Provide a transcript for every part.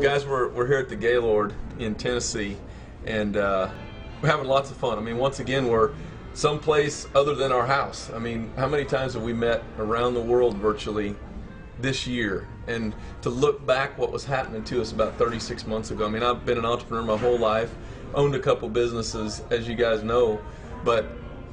Guys, we're here at the Gaylord in Tennessee, and we're having lots of fun. I mean, once again, we're someplace other than our house. I mean, how many times have we met around the world virtually this year? And to look back what was happening to us about 36 months ago. I mean, I've been an entrepreneur my whole life, owned a couple businesses, as you guys know, but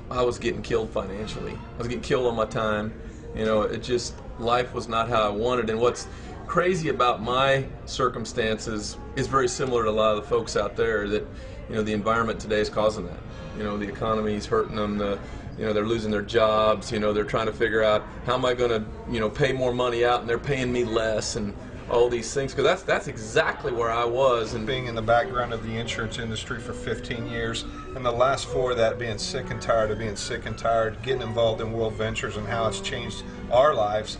I was getting killed financially. I was getting killed on my time. You know, it just, life was not how I wanted. And what's crazy about my circumstances is very similar to a lot of the folks out there, that, you know, the environment today is causing that. You know, the economy is hurting them, you know, they're losing their jobs, you know, they're trying to figure out how am I going to, you know, pay more money out, and they're paying me less, and all these things, because that's exactly where I was. And being in the background of the insurance industry for 15 years, and the last 4 of that being sick and tired of being sick and tired, getting involved in World Ventures and how it's changed our lives,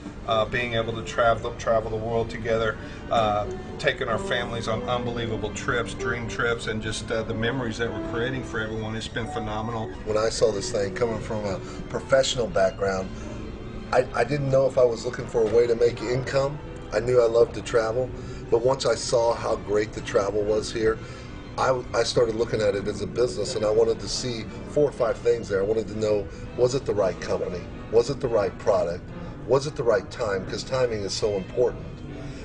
being able to travel the world together, taking our families on unbelievable trips, dream trips, and just the memories that we're creating for everyone. It's been phenomenal. When I saw this thing coming from a professional background, I didn't know if I was looking for a way to make income. I knew I loved to travel, but once I saw how great the travel was here, I started looking at it as a business, and I wanted to see 4 or 5 things there. I wanted to know, was it the right company? Was it the right product? Was it the right time? Because timing is so important.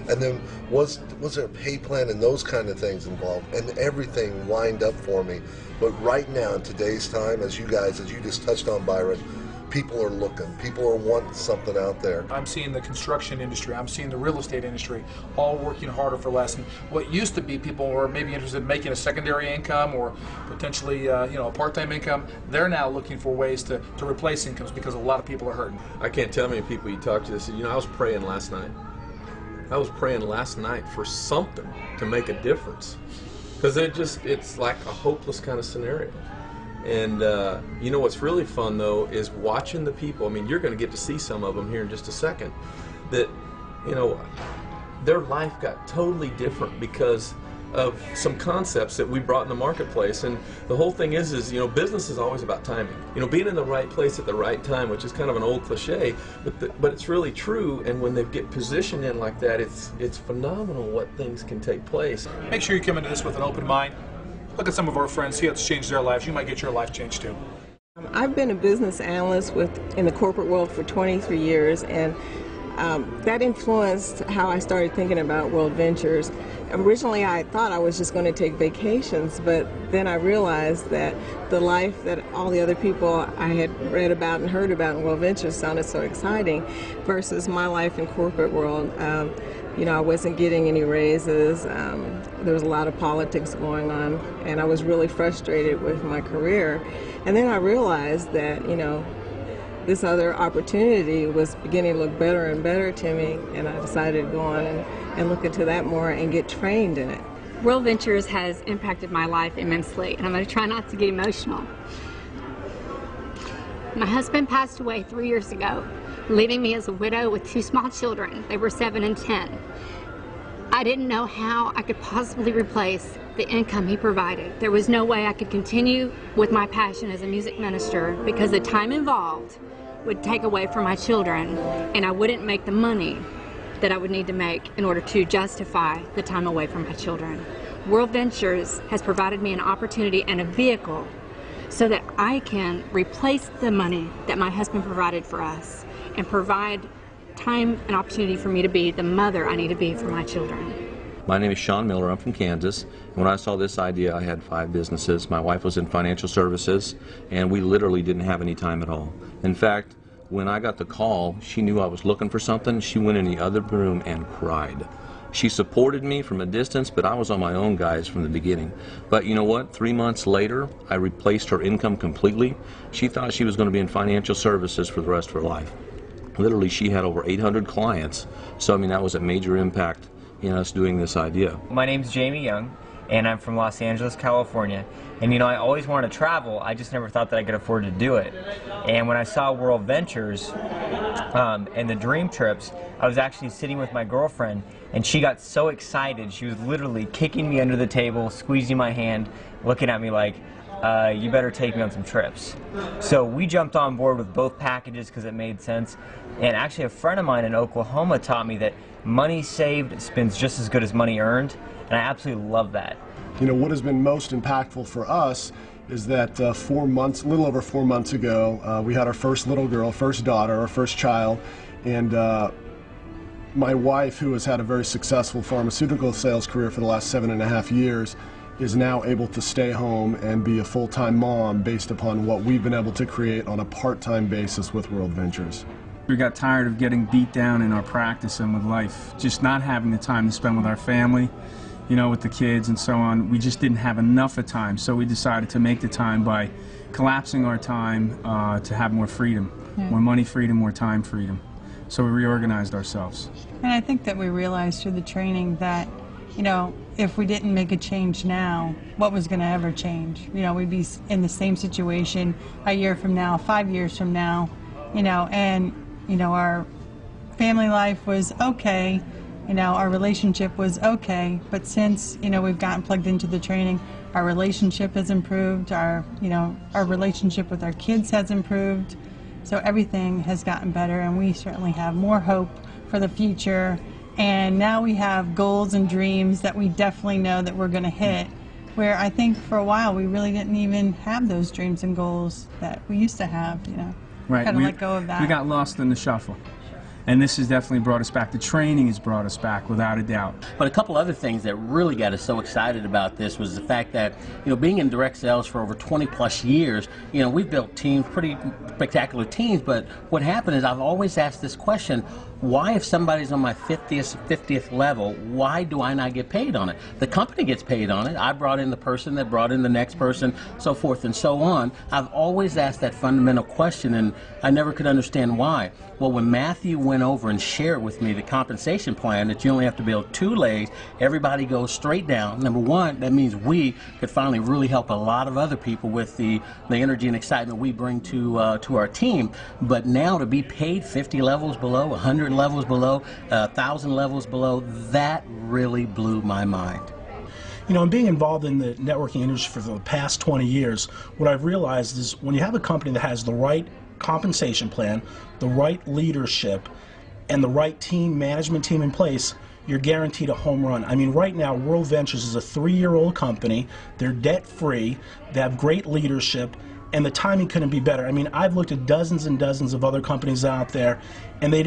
And then was there a pay plan and those kind of things involved? And everything lined up for me. But right now, in today's time, as you just touched on, Byron, people are looking. People are wanting something out there. I'm seeing the construction industry, I'm seeing the real estate industry, all working harder for less. And what used to be people were maybe interested in making a secondary income or potentially you know, a part-time income, they're now looking for ways to replace incomes, because a lot of people are hurting. I can't tell how many people you talk to that said, you know, I was praying last night. I was praying last night for something to make a difference. Because it's like a hopeless kind of scenario. And you know what's really fun though is watching the people. I mean, you're going to get to see some of them here in just a second, that, you know, their life got totally different because of some concepts that we brought in the marketplace. And the whole thing is you know, business is always about timing. You know, being in the right place at the right time, which is kind of an old cliche, but it's really true. And when they get positioned in like that, it's phenomenal what things can take place. Make sure you come into this with an open mind. Look at some of our friends, see how it's changed their lives. You might get your life changed too. I've been a business analyst in the corporate world for 23 years, and that influenced how I started thinking about World Ventures. Originally, I thought I was just going to take vacations, but then I realized that the life that all the other people I had read about and heard about in World Ventures sounded so exciting versus my life in corporate world. You know, I wasn't getting any raises. There was a lot of politics going on, and I was really frustrated with my career. And then I realized that, you know, this other opportunity was beginning to look better and better to me, and I decided to go on and look into that more and get trained in it. World Ventures has impacted my life immensely, and I'm going to try not to get emotional. My husband passed away 3 years ago, leaving me as a widow with 2 small children. They were 7 and 10. I didn't know how I could possibly replace the income he provided. There was no way I could continue with my passion as a music minister, because the time involved would take away from my children, and I wouldn't make the money that I would need to make in order to justify the time away from my children. World Ventures has provided me an opportunity and a vehicle so that I can replace the money that my husband provided for us and provide time and opportunity for me to be the mother I need to be for my children. My name is Sean Miller. I'm from Kansas. When I saw this idea, I had 5 businesses. My wife was in financial services, and we literally didn't have any time at all. In fact, when I got the call, she knew I was looking for something. She went in the other room and cried. She supported me from a distance, but I was on my own, guys, from the beginning. But you know what? 3 months later, I replaced her income completely. She thought she was going to be in financial services for the rest of her life. Literally, she had over 800 clients. So, I mean, that was a major impact in us doing this idea. My name's Jamie Young, and I'm from Los Angeles, California. And you know, I always wanted to travel. I just never thought that I could afford to do it. And when I saw World Ventures and the dream trips, I was actually sitting with my girlfriend, and she got so excited. She was literally kicking me under the table, squeezing my hand, looking at me like, you better take me on some trips. So we jumped on board with both packages because it made sense. And actually a friend of mine in Oklahoma taught me that money saved spends just as good as money earned, and I absolutely love that. You know, what has been most impactful for us is that a little over 4 months ago, we had our first little girl, first daughter, our first child, and my wife, who has had a very successful pharmaceutical sales career for the last 7.5 years, is now able to stay home and be a full-time mom based upon what we've been able to create on a part-time basis with World Ventures. We got tired of getting beat down in our practice and with life, just not having the time to spend with our family, you know, with the kids and so on. We just didn't have enough of time, so we decided to make the time by collapsing our time to have more freedom, more money freedom, more time freedom. So we reorganized ourselves. And I think that we realized through the training that, you know, if we didn't make a change now, what was going to ever change? You know, we'd be in the same situation a year from now, 5 years from now, you know, and, you know, our family life was okay, you know, our relationship was okay, but since, you know, we've gotten plugged into the training, our relationship has improved, our relationship with our kids has improved, so everything has gotten better, and we certainly have more hope for the future. And now we have goals and dreams that we definitely know that we're going to hit, where I think for a while we really didn't even have those dreams and goals that we used to have, you know. Right. Kind of let go of that. We got lost in the shuffle. And this has definitely brought us back. The training has brought us back, without a doubt. But a couple other things that really got us so excited about this was the fact that, you know, being in direct sales for over 20 plus years, you know, we've built teams, pretty spectacular teams, but what happened is I've always asked this question, why if somebody's on my 50th level, why do I not get paid on it? The company gets paid on it. I brought in the person that brought in the next person, so forth and so on. I've always asked that fundamental question, and I never could understand why. Well, when Matthew went over and shared with me the compensation plan that you only have to build 2 legs, everybody goes straight down. Number one, that means we could finally really help a lot of other people with the energy and excitement we bring to our team. But now to be paid 50 levels below, 100 levels below, 1,000 levels below, that really blew my mind. You know, in being involved in the networking industry for the past 20 years, what I've realized is when you have a company that has the right compensation plan, the right leadership, and the right management team in place, you're guaranteed a home run. I mean, right now, World Ventures is a 3-year-old company. They're debt-free. They have great leadership, and the timing couldn't be better. I mean, I've looked at dozens and dozens of other companies out there, and they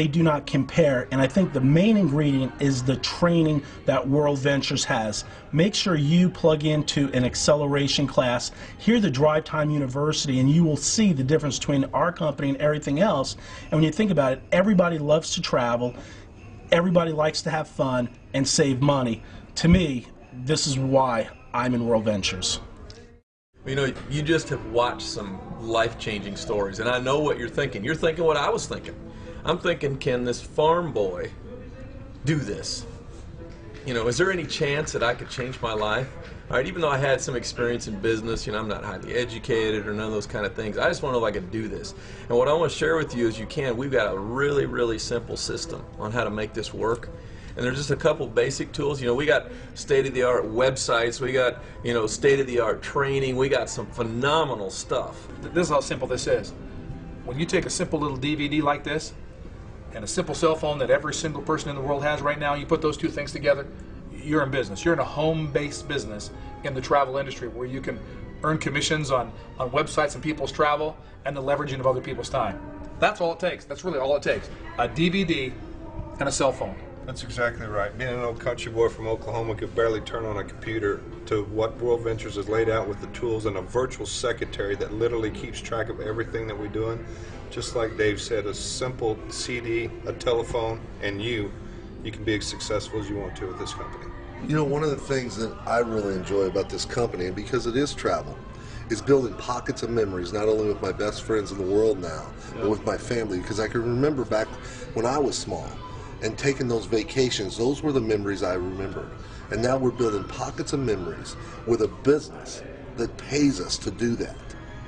do not compare. And I think the main ingredient is the training that World Ventures has. Make sure you plug into an acceleration class. Hear the Drive Time University, and you will see the difference between our company and everything else. And when you think about it, everybody loves to travel. Everybody likes to have fun and save money. To me, this is why I'm in World Ventures. You know, you just have watched some life-changing stories, and I know what you're thinking. You're thinking what I was thinking. I'm thinking, can this farm boy do this? You know, is there any chance that I could change my life? All right, even though I had some experience in business, you know, I'm not highly educated or none of those kind of things. I just want to know if I could do this. And what I want to share with you is we've got a really, really simple system on how to make this work. And there's just a couple basic tools. You know, we got state-of-the-art websites. We got, you know, state-of-the-art training. We got some phenomenal stuff. This is how simple this is. When you take a simple little DVD like this and a simple cell phone that every single person in the world has right now, you put those two things together, you're in business. You're in a home-based business in the travel industry where you can earn commissions on websites and people's travel and the leveraging of other people's time. That's all it takes. That's really all it takes. A DVD and a cell phone. That's exactly right. Being an old country boy from Oklahoma could barely turn on a computer to what World Ventures has laid out with the tools and a virtual secretary that literally keeps track of everything that we're doing. Just like Dave said, a simple CD, a telephone, and you can be as successful as you want to with this company. You know, one of the things that I really enjoy about this company, and because it is travel, is building pockets of memories, not only with my best friends in the world now, but with my family, because I can remember back when I was small and taking those vacations. Those were the memories I remembered. And now we're building pockets of memories with a business that pays us to do that.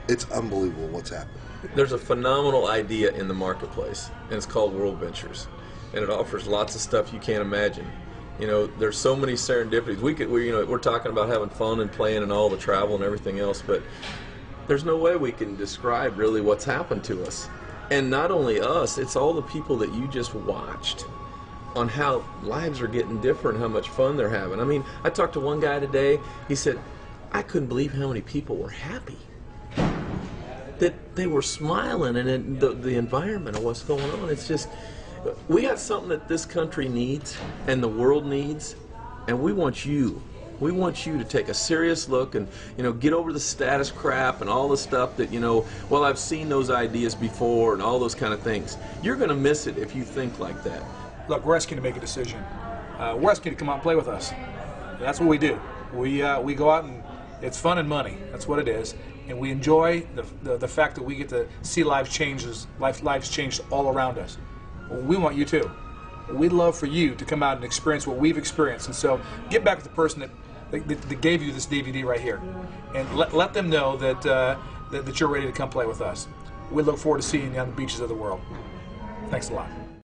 It's unbelievable what's happening. There's a phenomenal idea in the marketplace, and it's called World Ventures. And it offers lots of stuff you can't imagine. You know, there's so many serendipities. We're talking about having fun and playing and all the travel and everything else, but there's no way we can describe really what's happened to us. And not only us, it's all the people that you just watched on how lives are getting different, how much fun they're having. I mean, I talked to one guy today, he said, I couldn't believe how many people were happy. That they were smiling, and the environment of what's going on. It's just, we got something that this country needs and the world needs, and we want you. We want you to take a serious look and, you know, get over the status crap and all the stuff that, you know, well, I've seen those ideas before and all those kind of things. You're going to miss it if you think like that. Look, we're asking you to make a decision. We're asking you to come out and play with us. That's what we do. We go out and it's fun and money. That's what it is. And we enjoy the fact that we get to see lives changed all around us. Well, we want you too. We'd love for you to come out and experience what we've experienced. And so get back with the person that gave you this DVD right here. And let them know that, that you're ready to come play with us. We look forward to seeing you on the beaches of the world. Thanks a lot.